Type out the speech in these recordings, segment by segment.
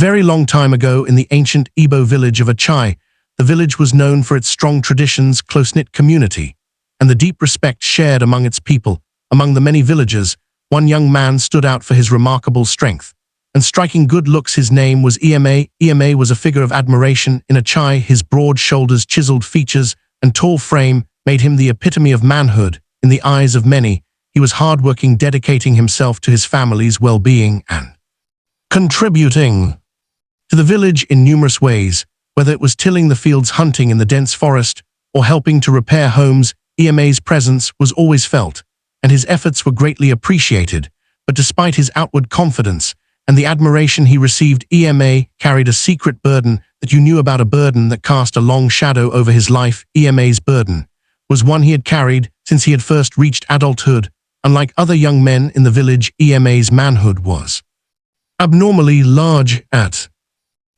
very long time ago in the ancient Igbo village of Achi, the village was known for its strong traditions, close-knit community, and the deep respect shared among its people. Among the many villagers, one young man stood out for his remarkable strength and striking good looks. His name was Emeka. Emeka was a figure of admiration in Achi. His broad shoulders, chiseled features, and tall frame made him the epitome of manhood in the eyes of many. He was hardworking, dedicating himself to his family's well-being and contributing to the village in numerous ways, whether it was tilling the fields, hunting in the dense forest, or helping to repair homes. Emeka's presence was always felt, and his efforts were greatly appreciated. But despite his outward confidence and the admiration he received, Emeka carried a secret burden that you knew about, a burden that cast a long shadow over his life. Emeka's burden was one he had carried since he had first reached adulthood. Unlike other young men in the village, Emeka's manhood was abnormally large. At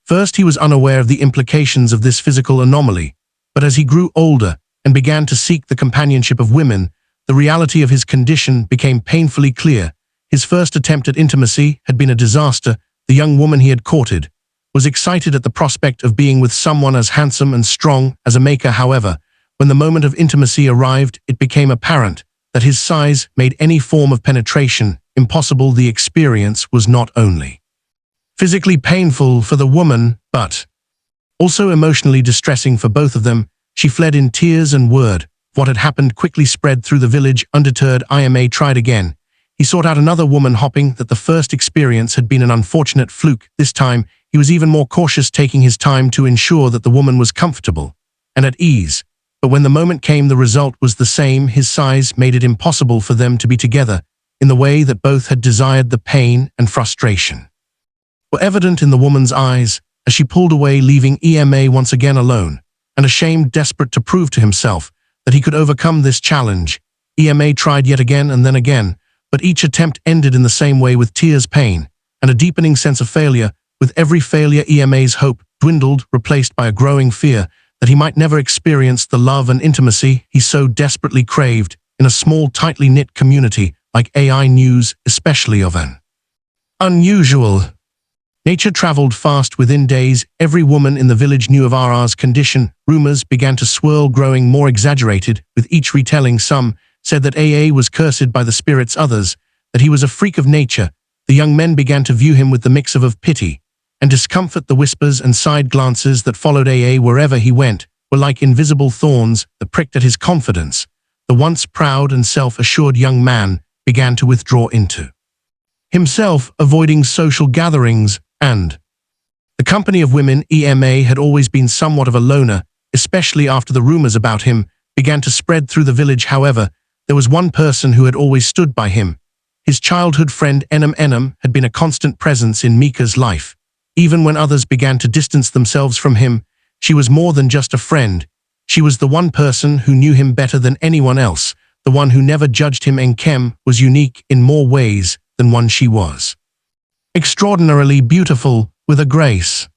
first he was unaware of the implications of this physical anomaly, but as he grew older and began to seek the companionship of women, the reality of his condition became painfully clear. His first attempt at intimacy had been a disaster. The young woman he had courted was excited at the prospect of being with someone as handsome and strong as Emeka. However, when the moment of intimacy arrived, it became apparent that his size made any form of penetration impossible. The experience was not only physically painful for the woman, but also emotionally distressing for both of them. She fled in tears, and word of what had happened quickly spread through the village. Undeterred, Emeka tried again. He sought out another woman, hoping that the first experience had been an unfortunate fluke. This time, he was even more cautious, taking his time to ensure that the woman was comfortable and at ease. But when the moment came, the result was the same. His size made it impossible for them to be together in the way that both had desired. The pain and frustration were evident in the woman's eyes as she pulled away, leaving Emeka once again alone and ashamed, desperate to prove to himself that he could overcome this challenge. Emeka tried yet again and then again, but each attempt ended in the same way, with tears, pain, and a deepening sense of failure. With every failure, Emeka's hope dwindled, replaced by a growing fear that he might never experience the love and intimacy he so desperately craved in a small, tightly knit community like AI. News, especially of an unusual nature, traveled fast. Within days, every woman in the village knew of R's condition. Rumors began to swirl, growing more exaggerated with each retelling. Some said that AA was cursed by the spirits, others that he was a freak of nature. The young men began to view him with the mix of pity and discomfort. The whispers and side glances that followed AA wherever he went were like invisible thorns that pricked at his confidence. The once proud and self-assured young man began to withdraw into himself, avoiding social gatherings and the company of women. Emeka had always been somewhat of a loner, especially after the rumors about him began to spread through the village. However, there was one person who had always stood by him. His childhood friend Nkem had been a constant presence in Emeka's life. Even when others began to distance themselves from him, she was more than just a friend. She was the one person who knew him better than anyone else, the one who never judged him. Nkem was unique in more ways than one. She was extraordinarily beautiful, with a grace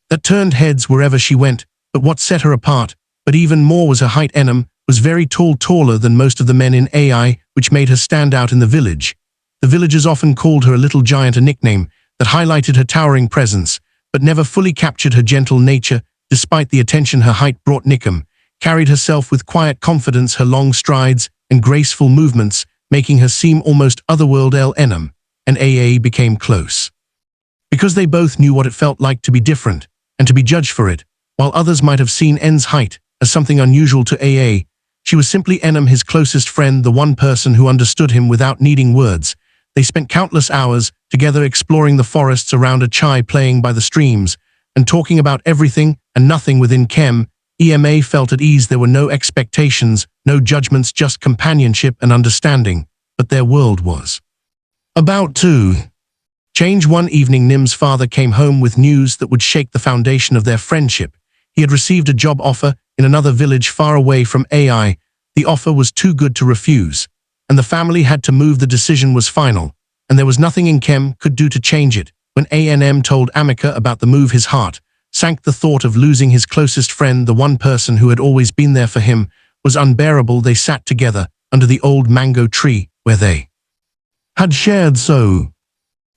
that turned heads wherever she went. But what set her apart, but even more, was her height. Nkem was very tall, taller than most of the men in AI, which made her stand out in the village. The villagers often called her a little giant, a nickname that highlighted her towering presence, but never fully captured her gentle nature. Despite the attention her height brought, Nkem carried herself with quiet confidence, her long strides and graceful movements making her seem almost otherworldly. Nkem and AA became close because they both knew what it felt like to be different and to be judged for it. While others might have seen N's height as something unusual, to AA, she was simply Nkem, his closest friend, the one person who understood him without needing words. They spent countless hours together exploring the forests around Achi, playing by the streams, and talking about everything and nothing. Within Nkem, Emeka felt at ease. There were no expectations, no judgments, just companionship and understanding. But their world was about to change. One evening, Nkem's father came home with news that would shake the foundation of their friendship. He had received a job offer in another village far away from AI. The offer was too good to refuse, and the family had to move. The decision was final, and there was nothing Nkem could do to change it. When Nkem told Emeka about the move, his heart sank. The thought of losing his closest friend, the one person who had always been there for him, was unbearable. They sat together under the old mango tree where they had shared so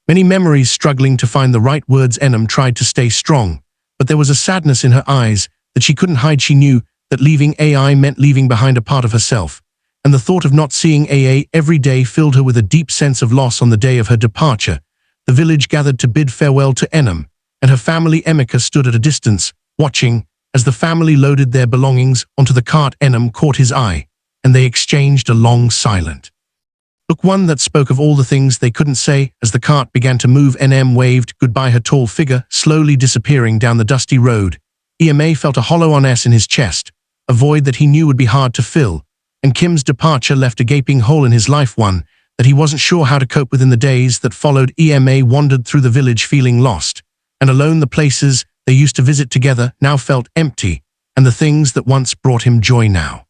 Many memories struggling to find the right words. Enem tried to stay strong, but there was a sadness in her eyes that she couldn't hide. She knew that leaving AI meant leaving behind a part of herself, and the thought of not seeing AA every day filled her with a deep sense of loss. On the day of her departure, the village gathered to bid farewell to Enem, and her family. Emeka stood at a distance, watching as the family loaded their belongings onto the cart. Enem caught his eye, and they exchanged a long silent look, one that spoke of all the things they couldn't say. As the cart began to move, Enem waved goodbye, her tall figure slowly disappearing down the dusty road. Ema felt a hollowness in his chest, a void that he knew would be hard to fill, and Kim's departure left a gaping hole in his life, one that he wasn't sure how to cope with. In the days that followed, Ema wandered through the village feeling lost and alone. The places they used to visit together now felt empty, and the things that once brought him joy now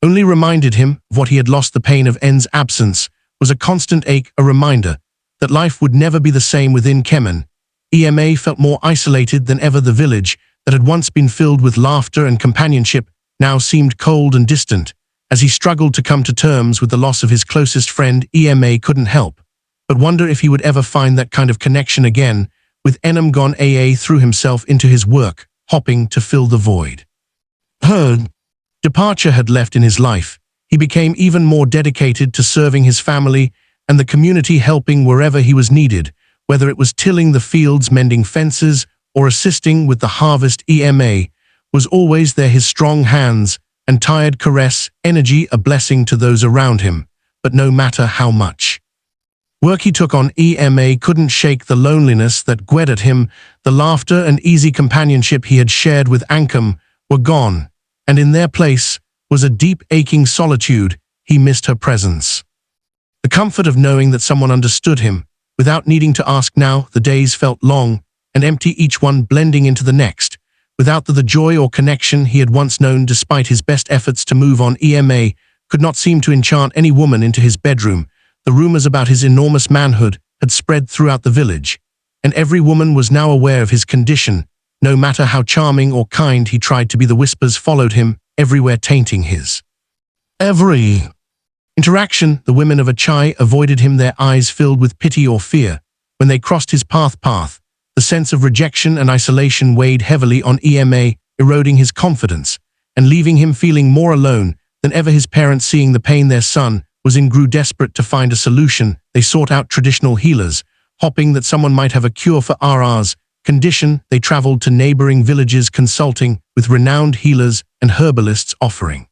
only reminded him of what he had lost. The pain of N's absence was a constant ache, a reminder that life would never be the same within Kemen. Ema felt more isolated than ever. The village that had once been filled with laughter and companionship now seemed cold and distant. As he struggled to come to terms with the loss of his closest friend, Ema couldn't help but wonder if he would ever find that kind of connection again. With Enem gone, AA threw himself into his work, hoping to fill the void her departure had left in his life. He became even more dedicated to serving his family and the community, helping wherever he was needed, whether it was tilling the fields, mending fences, or assisting with the harvest. Ema was always there, his strong hands and tired caress energy a blessing to those around him. But no matter how much work he took on, Ema couldn't shake the loneliness that gwed at him. The laughter and easy companionship he had shared with Nkem were gone, and in their place was a deep, aching solitude. He missed her presence, the comfort of knowing that someone understood him without needing to ask. Now the days felt long and empty, each one blending into the next, without the joy or connection he had once known. Despite his best efforts to move on, Ema could not seem to enchant any woman into his bedroom. The rumors about his enormous manhood had spread throughout the village, and every woman was now aware of his condition. No matter how charming or kind he tried to be, the whispers followed him everywhere, tainting his every interaction. The women of Achi avoided him, their eyes filled with pity or fear when they crossed his path. The sense of rejection and isolation weighed heavily on Ema, eroding his confidence and leaving him feeling more alone than ever. His parents, seeing the pain their son was in, grew desperate to find a solution. They sought out traditional healers, hoping that someone might have a cure for RR's condition. They traveled to neighboring villages, consulting with renowned healers and herbalists, offering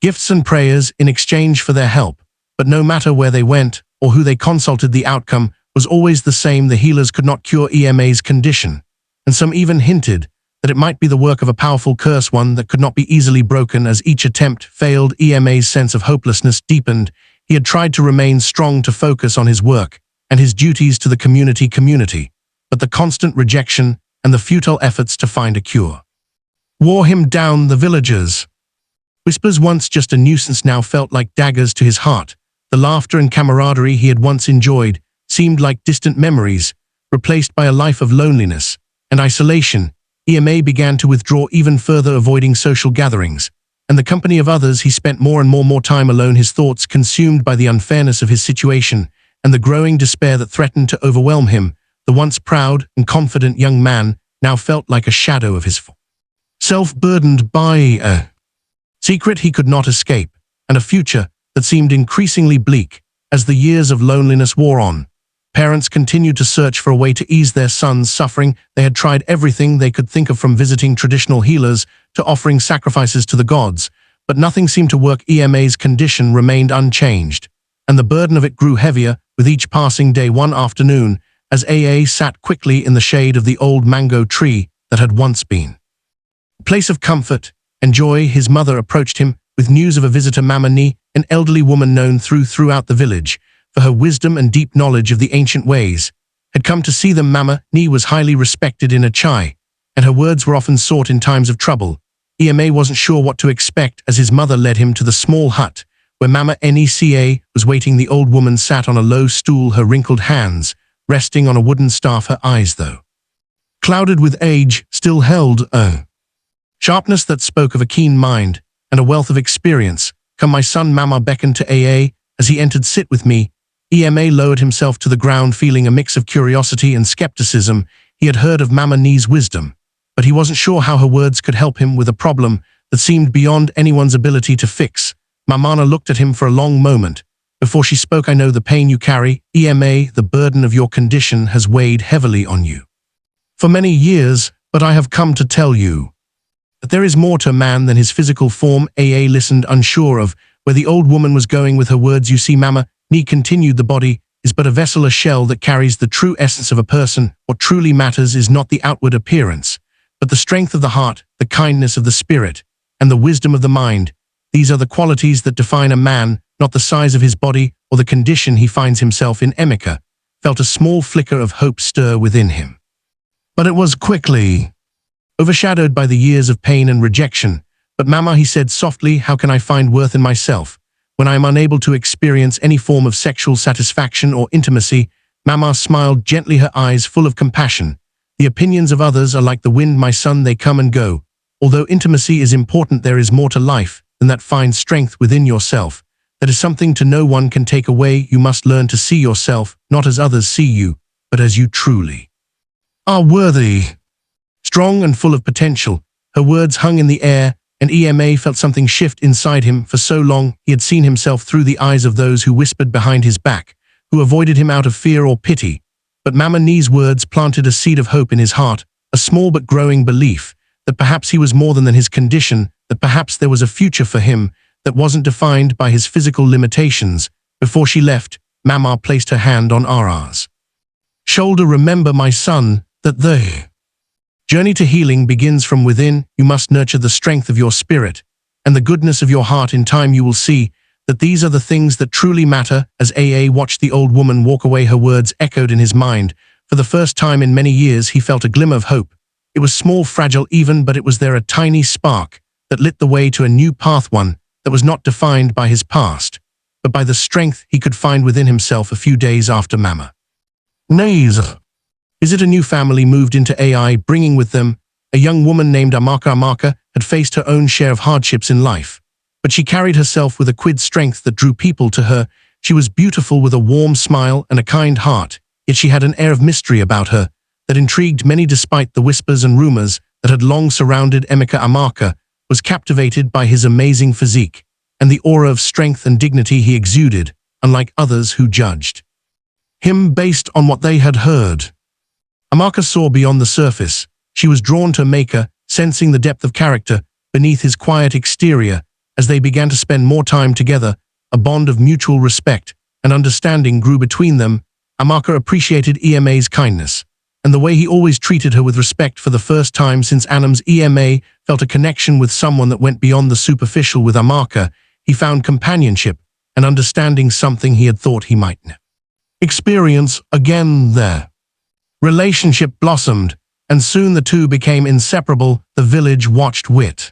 gifts and prayers in exchange for their help. But no matter where they went or who they consulted, the outcome was always the same. The healers could not cure Ema's condition, and some even hinted that it might be the work of a powerful curse, one that could not be easily broken. As each attempt failed, Ema's sense of hopelessness deepened. He had tried to remain strong, to focus on his work and his duties to the community, but the constant rejection and the futile efforts to find a cure wore him down. The villagers' whispers, once just a nuisance, now felt like daggers to his heart. The laughter and camaraderie he had once enjoyed seemed like distant memories, replaced by a life of loneliness and isolation. Ema began to withdraw even further, avoiding social gatherings and the company of others. He spent more and more time alone, his thoughts consumed by the unfairness of his situation and the growing despair that threatened to overwhelm him. The once proud and confident young man now felt like a shadow of his self, burdened by a secret he could not escape, and a future that seemed increasingly bleak. As the years of loneliness wore on, parents continued to search for a way to ease their sons' suffering. They had tried everything they could think of, from visiting traditional healers to offering sacrifices to the gods, but nothing seemed to work. Ema's condition remained unchanged, and the burden of it grew heavier with each passing day. One afternoon, as AA sat quickly in the shade of the old mango tree that had once been a place of comfort and joy, his mother approached him with news of a visitor. Mama Ni, an elderly woman known throughout the village for her wisdom and deep knowledge of the ancient ways, had come to see them. Mama Ni was highly respected in Achi, and her words were often sought in times of trouble. Ema wasn't sure what to expect as his mother led him to the small hut where Mama Neca was waiting. The old woman sat on a low stool, her wrinkled hands resting on a wooden staff. Her eyes, though clouded with age, still held a sharpness that spoke of a keen mind and a wealth of experience. "Come, my son," Mama beckoned to AA as he entered. "Sit with me." Ema lowered himself to the ground, feeling a mix of curiosity and skepticism. He had heard of Mama Ni's wisdom, but he wasn't sure how her words could help him with a problem that seemed beyond anyone's ability to fix. Mamana looked at him for a long moment. Before she spoke, "I know the pain you carry, Ema. The burden of your condition has weighed heavily on you for many years, but I have come to tell you that there is more to a man than his physical form." Aa listened, unsure of where the old woman was going with her words. "You see, Mama Ni continued, the body is but a vessel, a shell that carries the true essence of a person. What truly matters is not the outward appearance, but the strength of the heart, the kindness of the spirit, and the wisdom of the mind. These are the qualities that define a man, not the size of his body or the condition he finds himself in." Emeka felt a small flicker of hope stir within him, but it was quickly overshadowed by the years of pain and rejection. "But Mama," he said softly, "how can I find worth in myself when I am unable to experience any form of sexual satisfaction or intimacy?" Mama smiled gently, her eyes full of compassion. "The opinions of others are like the wind, my son, they come and go. Although intimacy is important, there is more to life than that. Find strength within yourself. That is something to no one can take away. You must learn to see yourself, not as others see you, but as you truly are, worthy, strong and full of potential." Her words hung in the air, and Ema felt something shift inside him. For so long, he had seen himself through the eyes of those who whispered behind his back, who avoided him out of fear or pity. But Mama Ni's words planted a seed of hope in his heart, a small but growing belief that perhaps he was more than his condition, that perhaps there was a future for him that wasn't defined by his physical limitations. Before she left, Mama placed her hand on Ara's shoulder. "Remember, my son, that the journey to healing begins from within. You must nurture the strength of your spirit and the goodness of your heart. In time you will see that these are the things that truly matter." As Aa watched the old woman walk away, her words echoed in his mind. For the first time in many years, he felt a glimmer of hope. It was small, fragile even, but it was there, a tiny spark that lit the way to a new path, one that was not defined by his past, but by the strength he could find within himself. A few days after Mama Ni's visit, a new family moved into Ai, bringing with them a young woman named Amaka. Amaka had faced her own share of hardships in life, but she carried herself with a quiet strength that drew people to her. She was beautiful, with a warm smile and a kind heart, yet she had an air of mystery about her that intrigued many. Despite the whispers and rumors that had long surrounded Emeka, Amaka was captivated by his amazing physique and the aura of strength and dignity he exuded, unlike others who judged him based on what they had heard. Amaka saw beyond the surface. She was drawn to Emeka, sensing the depth of character beneath his quiet exterior. As they began to spend more time together, a bond of mutual respect and understanding grew between them. Amaka appreciated Ema's kindness and the way he always treated her with respect. For the first time since Anam's, Ema felt a connection with someone that went beyond the superficial. With Amaka, he found companionship and understanding, something he had thought he might never experience again. Their relationship blossomed, and soon the two became inseparable. The village watched with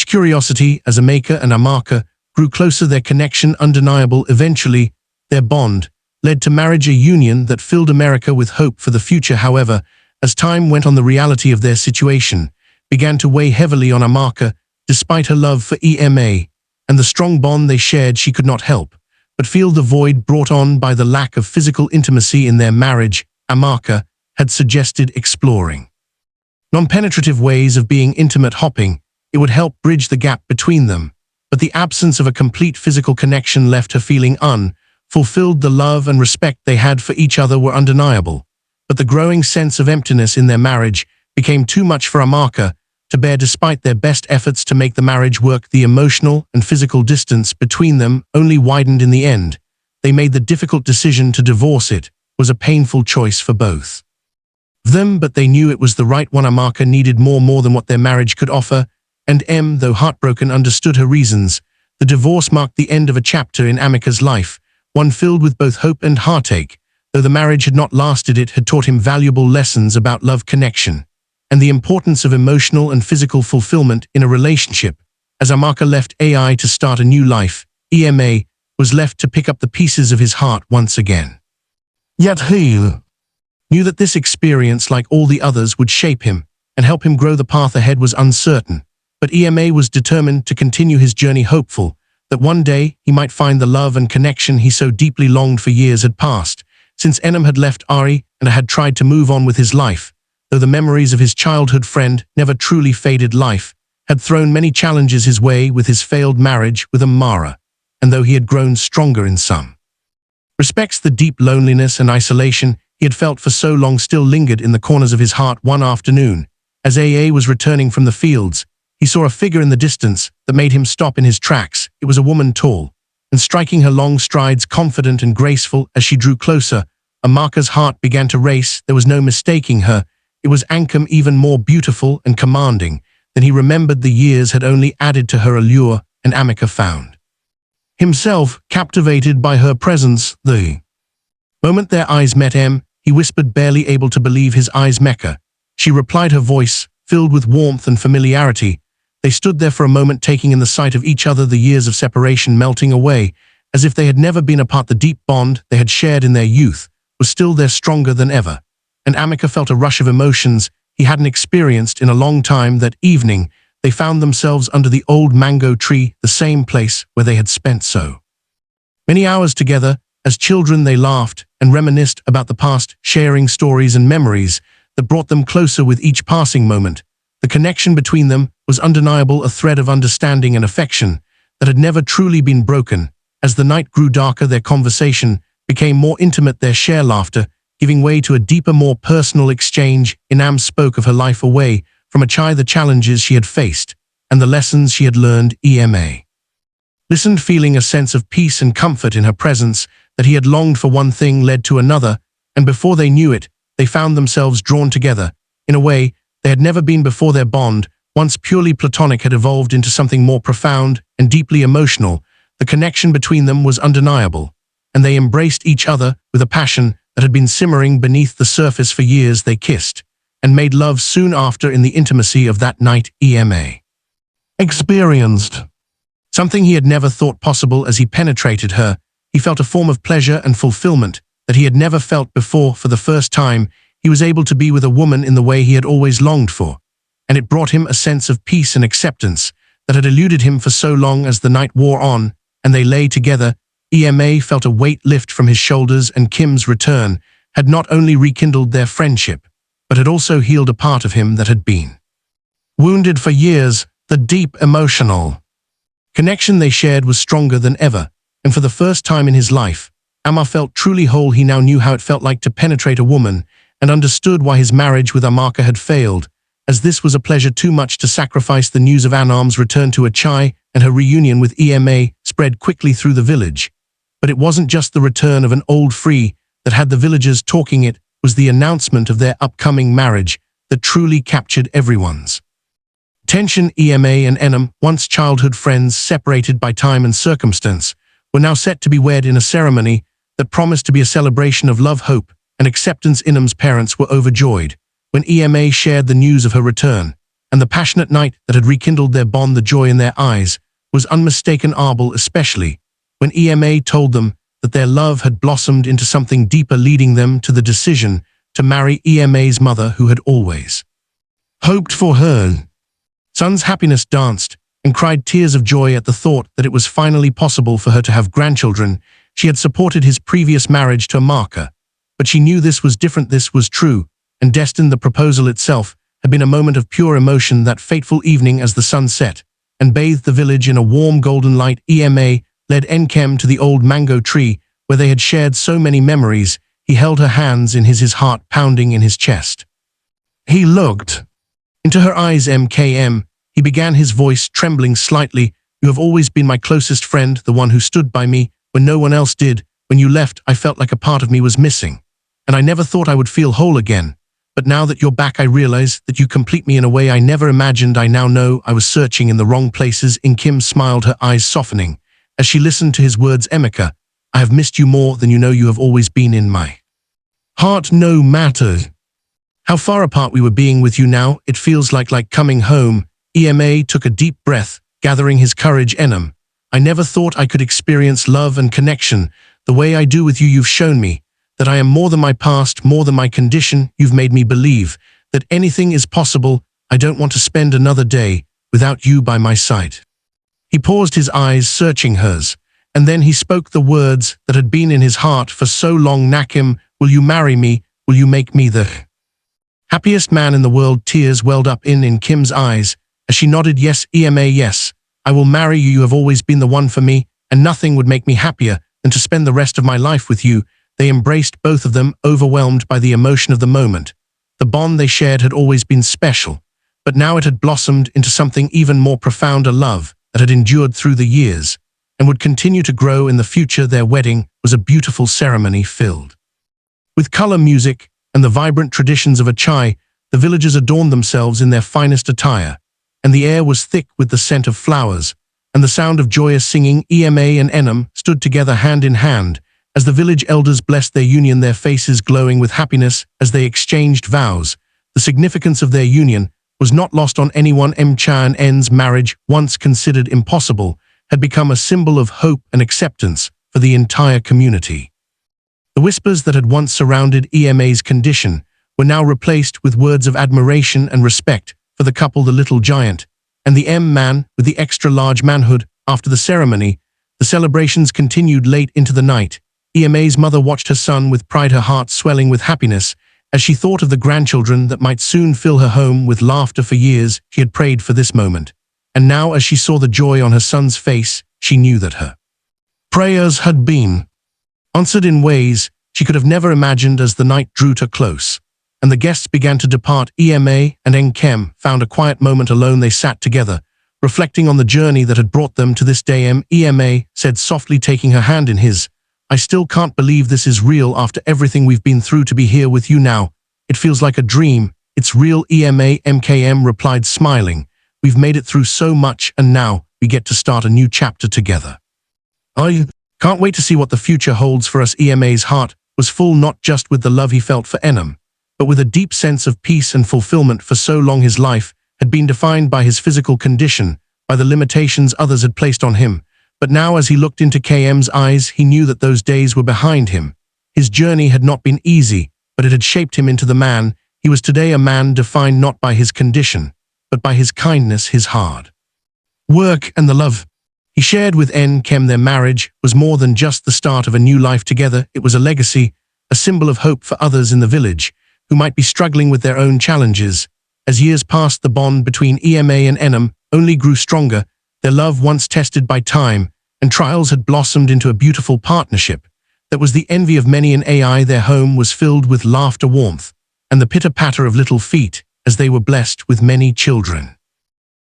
curiosity as Emeka and Amaka grew closer, their connection undeniable. Eventually, their bond led to marriage, a union that filled America with hope for the future. However, as time went on, the reality of their situation began to weigh heavily on Amaka. Despite her love for Ema and the strong bond they shared, she could not help but feel the void brought on by the lack of physical intimacy in their marriage. Amaka had suggested exploring non-penetrative ways of being intimate, hopping. It would help bridge the gap between them, but the absence of a complete physical connection left her feeling unfulfilled. The love and respect they had for each other were undeniable, but the growing sense of emptiness in their marriage became too much for Amaka to bear. Despite their best efforts to make the marriage work, the emotional and physical distance between them only widened. In the end, they made the difficult decision to divorce. It was a painful choice for both of them, but they knew it was the right one. Amaka needed more than what their marriage could offer, and though heartbroken, understood her reasons. The divorce marked the end of a chapter in Amaka's life, one filled with both hope and heartache. Though the marriage had not lasted, it had taught him valuable lessons about love, connection, and the importance of emotional and physical fulfillment in a relationship. As Amaka left Ai to start a new life, Ema was left to pick up the pieces of his heart once again. Yet he knew that this experience, like all the others, would shape him and help him grow. The path ahead was uncertain, but Ema was determined to continue his journey, hopeful that one day he might find the love and connection he so deeply longed for. Years had passed since Enem had left Ari and had tried to move on with his life, though the memories of his childhood friend never truly faded. Life had thrown many challenges his way with his failed marriage with Amara, and though he had grown stronger in some respects, the deep loneliness and isolation he had felt for so long still lingered in the corners of his heart. One afternoon, as AA was returning from the fields, he saw a figure in the distance that made him stop in his tracks. It was a woman, tall and striking her long strides, confident and graceful. As she drew closer, Amaka's heart began to race. There was no mistaking her. It was Nkem, even more beautiful and commanding than he remembered. The years had only added to her allure, and Emeka found himself captivated by her presence. The moment their eyes met, he whispered, barely able to believe his eyes. Mecca, she replied, her voice filled with warmth and familiarity. They stood there for a moment, taking in the sight of each other, the years of separation melting away, as if they had never been apart. The deep bond they had shared in their youth was still there, stronger than ever, and Emeka felt a rush of emotions he hadn't experienced in a long time. That evening, they found themselves under the old mango tree, the same place where they had spent so many hours together. As children, they laughed and reminisced about the past, sharing stories and memories that brought them closer with each passing moment. The connection between them was undeniable, a thread of understanding and affection that had never truly been broken. As the night grew darker, their conversation became more intimate, their shared laughter giving way to a deeper, more personal exchange. Inam spoke of her life away from Achi, the challenges she had faced, and the lessons she had learned. Ema listened, feeling a sense of peace and comfort in her presence. That he had longed for. One thing led to another, and before they knew it, they found themselves drawn together in a way they had never been before. Their bond, once purely platonic, had evolved into something more profound and deeply emotional. The connection between them was undeniable, and they embraced each other with a passion that had been simmering beneath the surface for years. They kissed and made love soon after. In the intimacy of that night, Ema experienced something he had never thought possible. As he penetrated her, he felt a form of pleasure and fulfillment that he had never felt before. For the first time, he was able to be with a woman in the way he had always longed for, and it brought him a sense of peace and acceptance that had eluded him for so long. As the night wore on and they lay together, Ema felt a weight lift from his shoulders, and Kim's return had not only rekindled their friendship, but had also healed a part of him that had been wounded for years. The deep emotional connection they shared was stronger than ever, and for the first time in his life, Amar felt truly whole. He now knew how it felt like to penetrate a woman, and understood why his marriage with Amaka had failed, as this was a pleasure too much to sacrifice. The news of Anam's return to Achi and her reunion with Ema spread quickly through the village. But it wasn't just the return of an old friend that had the villagers talking. It was the announcement of their upcoming marriage that truly captured everyone's attention. Ema and Enem, once childhood friends separated by time and circumstance, were now set to be wed in a ceremony that promised to be a celebration of love, hope, and acceptance. Enem's parents were overjoyed when Ema shared the news of her return, and the passionate night that had rekindled their bond. The joy in their eyes was unmistakable, especially when Ema told them that their love had blossomed into something deeper, leading them to the decision to marry. Ema's mother, who had always hoped for her son's happiness, danced and cried tears of joy at the thought that it was finally possible for her to have grandchildren. She had supported his previous marriage to Amaka, but she knew this was different. This was true and destined. The proposal itself had been a moment of pure emotion. That fateful evening, as the sun set and bathed the village in a warm golden light, Ema led Nkem to the old mango tree where they had shared so many memories. He held her hands in his heart pounding in his chest. He looked into her eyes. Mkm, he began, his voice trembling slightly. You have always been my closest friend, the one who stood by me when no one else did. When you left, I felt like a part of me was missing, and I never thought I would feel whole again. But now that you're back, I realize that you complete me in a way I never imagined. I now know I was searching in the wrong places. Nkem smiled, her eyes softening as she listened to his words. Emeka, I have missed you more than you know. You have always been in my heart, no matter how far apart we were. Being with you now, it feels like coming home. Ema took a deep breath, gathering his courage. Enem, I never thought I could experience love and connection the way I do with you. You've shown me that I am more than my past, more than my condition. You've made me believe that anything is possible. I don't want to spend another day without you by my side. He paused, his eyes searching hers, and then he spoke the words that had been in his heart for so long. Nkem, will you marry me? Will you make me the happiest man in the world? Tears welled up in Kim's eyes as she nodded. Yes, Ema, yes, I will marry you. You have always been the one for me, and nothing would make me happier than to spend the rest of my life with you. They embraced, both of them, overwhelmed by the emotion of the moment. The bond they shared had always been special, but now it had blossomed into something even more profound, a love that had endured through the years and would continue to grow in the future. Their wedding was a beautiful ceremony filled with color, music, and the vibrant traditions of Achi. The villagers adorned themselves in their finest attire, and the air was thick with the scent of flowers and the sound of joyous singing. Ema and Enem stood together hand in hand as the village elders blessed their union, their faces glowing with happiness as they exchanged vows. The significance of their union was not lost on anyone. Emeka and En's marriage, once considered impossible, had become a symbol of hope and acceptance for the entire community. The whispers that had once surrounded Ema's condition were now replaced with words of admiration and respect for the couple, the little giant and the man with the extra-large manhood. After the ceremony, the celebrations continued late into the night. Ema's mother watched her son with pride, her heart swelling with happiness as she thought of the grandchildren that might soon fill her home with laughter. For years, she had prayed for this moment, and now as she saw the joy on her son's face, she knew that her prayers had been answered in ways she could have never imagined. As the night drew to close and the guests began to depart, Ema and Nkem found a quiet moment alone. They sat together, reflecting on the journey that had brought them to this day. Ema said softly, taking her hand in his, I still can't believe this is real after everything we've been through. To be here with you now, it feels like a dream. It's real, Ema. Nkem replied, smiling. We've made it through so much, and now we get to start a new chapter together. I can't wait to see what the future holds for us. Ema's heart was full, not just with the love he felt for Enem, but with a deep sense of peace and fulfillment. For so long his life had been defined by his physical condition, by the limitations others had placed on him. But now as he looked into Km's eyes, he knew that those days were behind him. His journey had not been easy, but it had shaped him into the man he was today, a man defined not by his condition, but by his kindness, his hard work, and the love he shared with Nkem. Their marriage was more than just the start of a new life together. It was a legacy, a symbol of hope for others in the village who might be struggling with their own challenges. As years passed, the bond between Ema and Enem only grew stronger. Their love, once tested by time and trials, had blossomed into a beautiful partnership that was the envy of many in Ai. Their home was filled with laughter, warmth, and the pitter-patter of little feet as they were blessed with many children.